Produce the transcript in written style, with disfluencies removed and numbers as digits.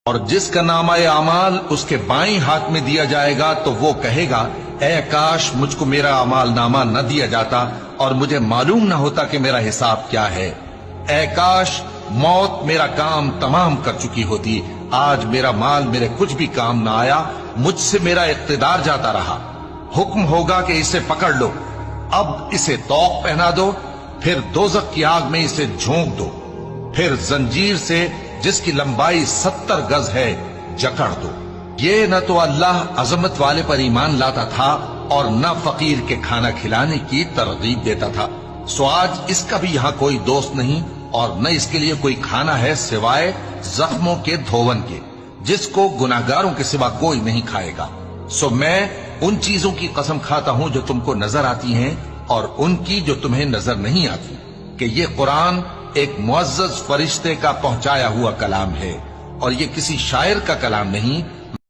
اور جس کا نامہ اعمال اس کے بائیں ہاتھ میں دیا جائے گا تو وہ کہے گا اے کاش مجھ کو میرا اعمال نامہ نہ دیا جاتا اور مجھے معلوم نہ ہوتا کہ میرا حساب کیا ہے۔ اے کاش موت میرا کام تمام کر چکی ہوتی، آج میرا مال میرے کچھ بھی کام نہ آیا، مجھ سے میرا اقتدار جاتا رہا۔ حکم ہوگا کہ اسے پکڑ لو، اب اسے طوق پہنا دو، پھر دوزخ کی آگ میں اسے جھونک دو، پھر زنجیر سے جس کی لمبائی 70 گز ہے جکڑ دو۔ یہ نہ تو اللہ عظمت والے پر ایمان لاتا تھا اور نہ فقیر کے کھانا کھلانے کی ترغیب دیتا تھا، سو آج اس کا بھی یہاں کوئی دوست نہیں اور نہ اس کے لیے کوئی کھانا ہے سوائے زخموں کے دھون کے، جس کو گناہگاروں کے سوا کوئی نہیں کھائے گا۔ سو میں ان چیزوں کی قسم کھاتا ہوں جو تم کو نظر آتی ہیں اور ان کی جو تمہیں نظر نہیں آتی، کہ یہ قرآن ایک معزز فرشتے کا پہنچایا ہوا کلام ہے اور یہ کسی شاعر کا کلام نہیں